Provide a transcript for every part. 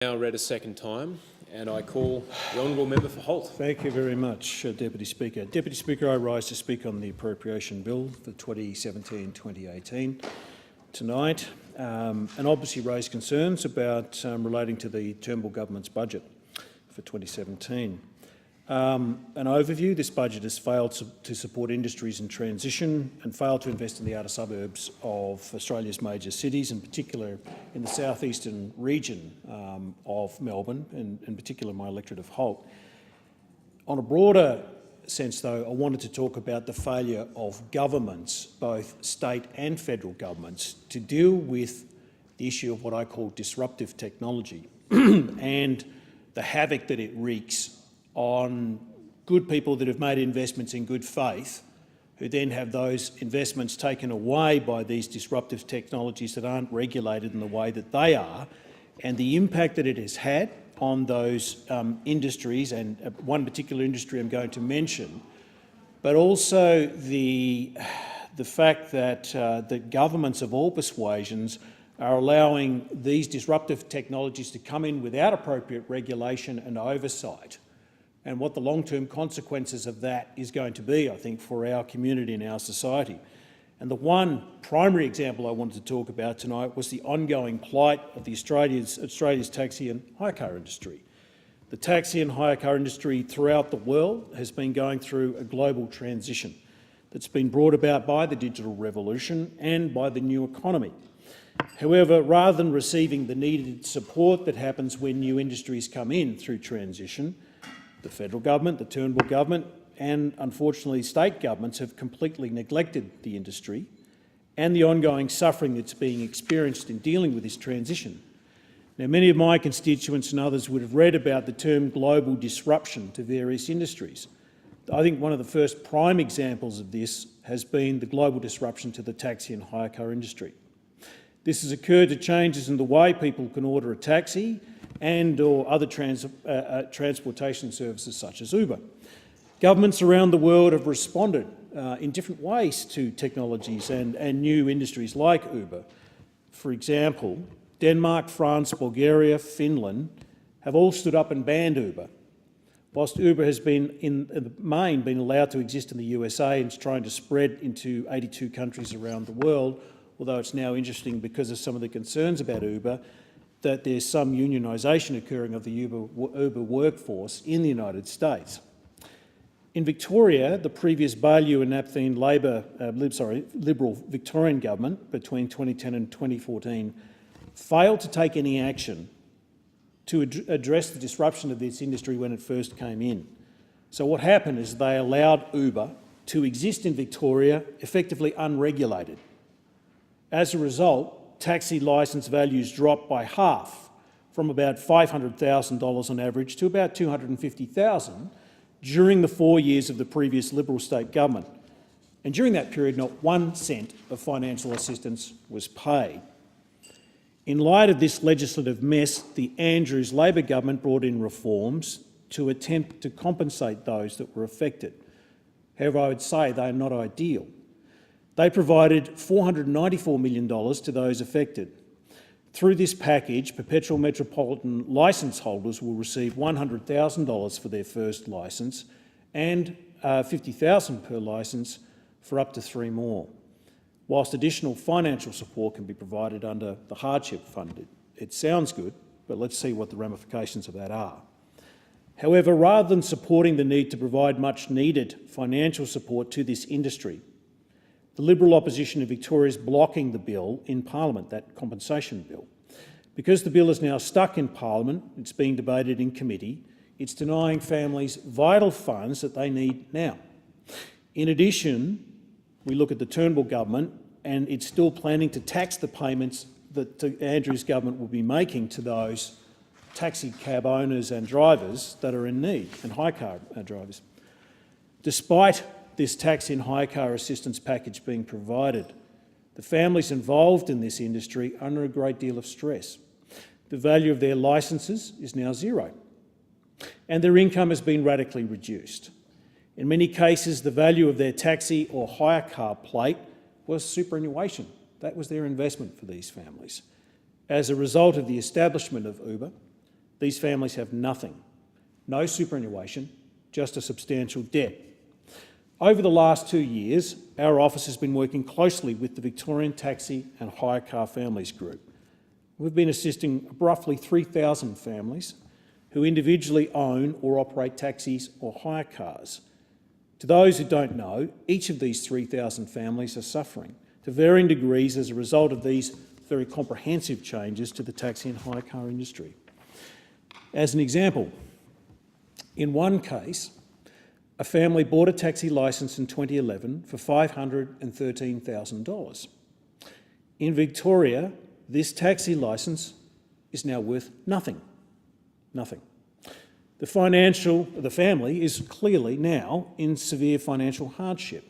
Now read a second time, and I call the honourable member for Holt. Thank you very much, Deputy Speaker. Deputy Speaker, I rise to speak on the appropriation bill for 2017-2018 tonight, and obviously raise concerns about relating to the Turnbull government's budget for 2017. An overview: this budget has failed to support industries in transition and failed to invest in the outer suburbs of Australia's major cities, in particular in the southeastern region of Melbourne, and in particular my electorate of Holt. On a broader sense, though, I wanted to talk about the failure of governments, both state and federal governments, to deal with the issue of what I call disruptive technology and the havoc that it wreaks on good people that have made investments in good faith, who then have those investments taken away by these disruptive technologies that aren't regulated in the way that they are, and the impact that it has had on those industries, and one particular industry I'm going to mention, but also the fact that the governments of all persuasions are allowing these disruptive technologies to come in without appropriate regulation and oversight, and what the long-term consequences of that is going to be, I think, for our community and our society. And the one primary example I wanted to talk about tonight was the ongoing plight of the Australia's taxi and hire car industry. The taxi and hire car industry throughout the world has been going through a global transition that's been brought about by the digital revolution and by the new economy. However, rather than receiving the needed support that happens when new industries come in through transition, the federal government, the Turnbull government, and unfortunately state governments have completely neglected the industry and the ongoing suffering that's being experienced in dealing with this transition. Now, many of my constituents and others would have read about the term global disruption to various industries. I think one of the first prime examples of this has been the global disruption to the taxi and hire car industry. This has occurred to changes in the way people can order a taxi and or other transportation services such as Uber. Governments around the world have responded in different ways to technologies and new industries like Uber. For example, Denmark, France, Bulgaria, Finland have all stood up and banned Uber. Whilst Uber has been, in the main, been allowed to exist in the USA and is trying to spread into 82 countries around the world, although it's now interesting because of some of the concerns about Uber, that there's some unionisation occurring of the Uber workforce in the United States. In Victoria, the previous Baillieu and Napthine Liberal Victorian government between 2010 and 2014 failed to take any action to address the disruption of this industry when it first came in. So what happened is they allowed Uber to exist in Victoria effectively unregulated. As a result, taxi licence values dropped by half, from about $500,000 on average to about $250,000 during the 4 years of the previous Liberal state government. And during that period, not 1 cent of financial assistance was paid. In light of this legislative mess, the Andrews Labor government brought in reforms to attempt to compensate those that were affected. However, I would say they are not ideal. They provided $494 million to those affected. Through this package, Perpetual Metropolitan licence holders will receive $100,000 for their first licence and $50,000 per licence for up to 3 more, whilst additional financial support can be provided under the Hardship Fund. It sounds good, but let's see what the ramifications of that are. However, rather than supporting the need to provide much needed financial support to this industry, the Liberal opposition in Victoria is blocking the bill in Parliament, that compensation bill. Because the bill is now stuck in Parliament, it's being debated in committee, it's denying families vital funds that they need now. In addition, we look at the Turnbull government and it's still planning to tax the payments that the Andrews government will be making to those taxi cab owners and drivers that are in need, and hire car drivers. Despite this taxi and hire car assistance package being provided, the families involved in this industry are under a great deal of stress. The value of their licences is now zero, and their income has been radically reduced. In many cases, the value of their taxi or hire car plate was superannuation. That was their investment for these families. As a result of the establishment of Uber, These families have nothing. No superannuation, just a substantial debt. Over the last 2 years, our office has been working closely with the Victorian Taxi and Hire Car Families Group. We've been assisting roughly 3,000 families who individually own or operate taxis or hire cars. To those who don't know, each of these 3,000 families are suffering to varying degrees as a result of these very comprehensive changes to the taxi and hire car industry. As an example, in one case, a family bought a taxi licence in 2011 for $513,000. In Victoria, this taxi licence is now worth nothing. Nothing. The family is clearly now in severe financial hardship.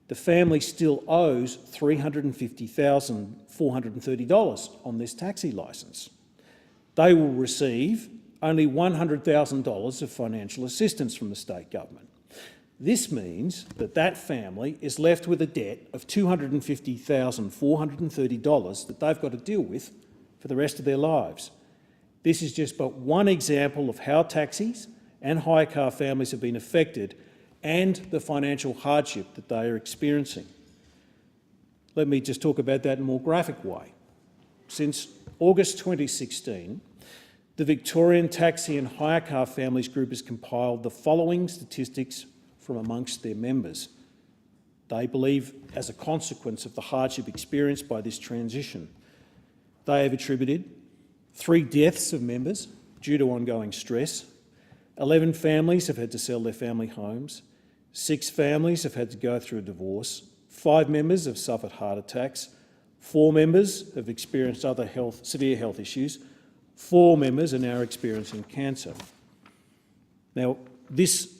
The family still owes $350,430 on this taxi licence. They will receive only $100,000 of financial assistance from the state government. This means that that family is left with a debt of $250,430 that they've got to deal with for the rest of their lives. This is just but one example of how taxis and hire car families have been affected and the financial hardship that they are experiencing. Let me just talk about that in a more graphic way. Since August 2016, the Victorian Taxi and Hire Car Families Group has compiled the following statistics from amongst their members. They believe, as a consequence of the hardship experienced by this transition, they have attributed 3 deaths of members due to ongoing stress, 11 families have had to sell their family homes, 6 families have had to go through a divorce, 5 members have suffered heart attacks, 4 members have experienced other severe health issues, 4 members are now experiencing cancer. Now, this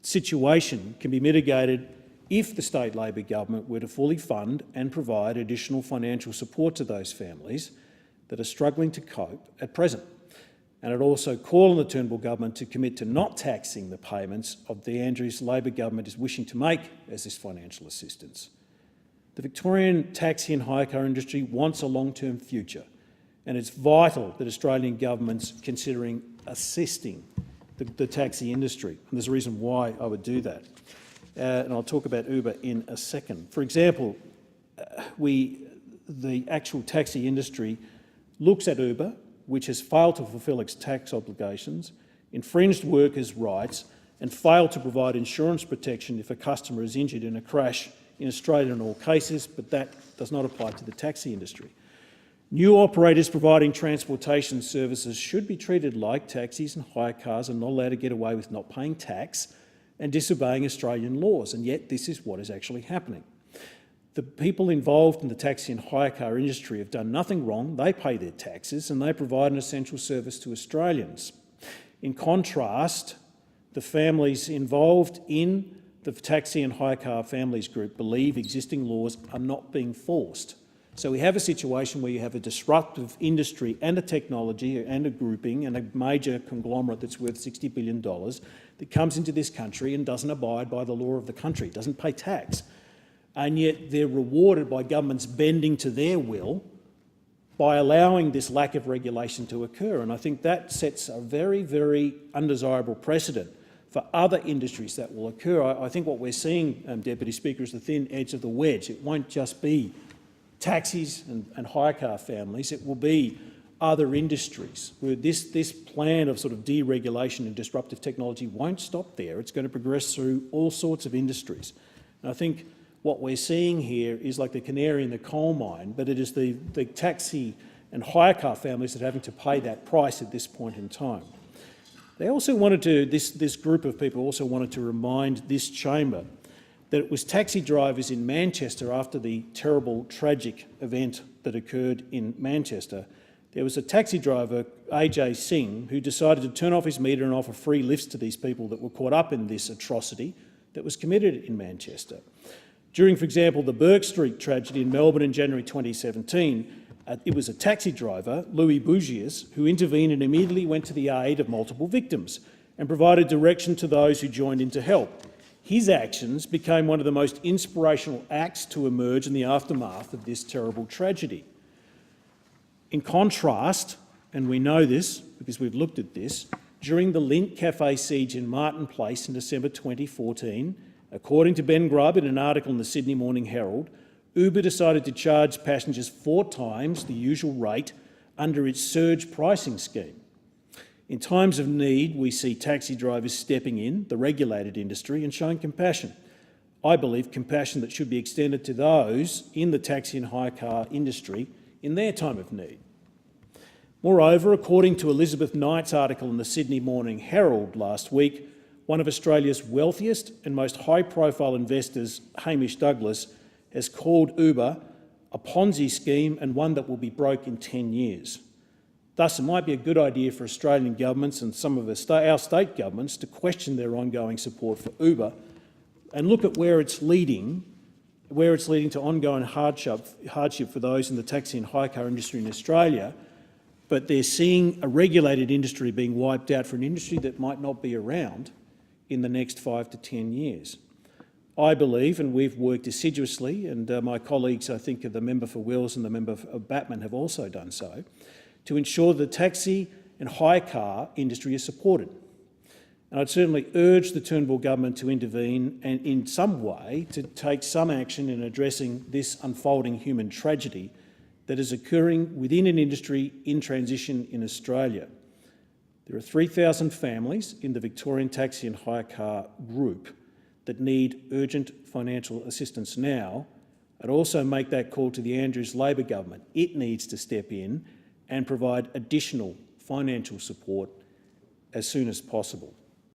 situation can be mitigated if the state Labor government were to fully fund and provide additional financial support to those families that are struggling to cope at present. And I'd also call on the Turnbull government to commit to not taxing the payments of the Andrews Labor government is wishing to make as this financial assistance. The Victorian taxi and hire car industry wants a long-term future, and it's vital that Australian governments considering assisting the taxi industry. And there's a reason why I would do that. And I'll talk about Uber in a second. For example, the actual taxi industry looks at Uber, which has failed to fulfil its tax obligations, infringed workers' rights, and failed to provide insurance protection if a customer is injured in a crash in Australia in all cases, but that does not apply to the taxi industry. New operators providing transportation services should be treated like taxis and hire cars and not allowed to get away with not paying tax and disobeying Australian laws, and yet this is what is actually happening. The people involved in the taxi and hire car industry have done nothing wrong. They pay their taxes and they provide an essential service to Australians. In contrast, the families involved in the taxi and hire car families group believe existing laws are not being forced. So we have a situation where you have a disruptive industry and a technology and a grouping and a major conglomerate that's worth $60 billion that comes into this country and doesn't abide by the law of the country, doesn't pay tax. And yet they're rewarded by governments bending to their will by allowing this lack of regulation to occur. And I think that sets a very, very undesirable precedent for other industries that will occur. I think what we're seeing, Deputy Speaker, is the thin edge of the wedge. It won't just be taxis and hire car families, it will be other industries where this plan of sort of deregulation and disruptive technology won't stop there. It's going to progress through all sorts of industries. And I think what we're seeing here is like the canary in the coal mine, but it is the taxi and hire car families that are having to pay that price at this point in time. They also wanted to, this group of people also wanted to remind this chamber that it was taxi drivers in Manchester after the terrible, tragic event that occurred in Manchester. There was a taxi driver, AJ Singh, who decided to turn off his meter and offer free lifts to these people that were caught up in this atrocity that was committed in Manchester. During, for example, the Burke Street tragedy in Melbourne in January 2017, it was a taxi driver, Louis Bougiers, who intervened and immediately went to the aid of multiple victims and provided direction to those who joined in to help. His actions became one of the most inspirational acts to emerge in the aftermath of this terrible tragedy. In contrast, and we know this, because we've looked at this, during the Lindt Cafe siege in Martin Place in December 2014, according to Ben Grubb in an article in the Sydney Morning Herald, Uber decided to charge passengers 4 times the usual rate under its surge pricing scheme. In times of need, we see taxi drivers stepping in, the regulated industry, and showing compassion. I believe compassion that should be extended to those in the taxi and hire car industry in their time of need. Moreover, according to Elizabeth Knight's article in the Sydney Morning Herald last week, one of Australia's wealthiest and most high-profile investors, Hamish Douglass, has called Uber a Ponzi scheme and one that will be broke in 10 years. Thus, it might be a good idea for Australian governments and some of our state governments to question their ongoing support for Uber and look at where it's leading to ongoing hardship for those in the taxi and hire car industry in Australia, but they're seeing a regulated industry being wiped out for an industry that might not be around in the next 5 to 10 years. I believe, and we've worked assiduously, and my colleagues, I think the member for Wills and the member of Batman have also done so, to ensure the taxi and hire car industry is supported. And I'd certainly urge the Turnbull government to intervene and in some way to take some action in addressing this unfolding human tragedy that is occurring within an industry in transition in Australia. There are 3,000 families in the Victorian taxi and hire car group that need urgent financial assistance now. I'd also make that call to the Andrews Labor government. It needs to step in and provide additional financial support as soon as possible.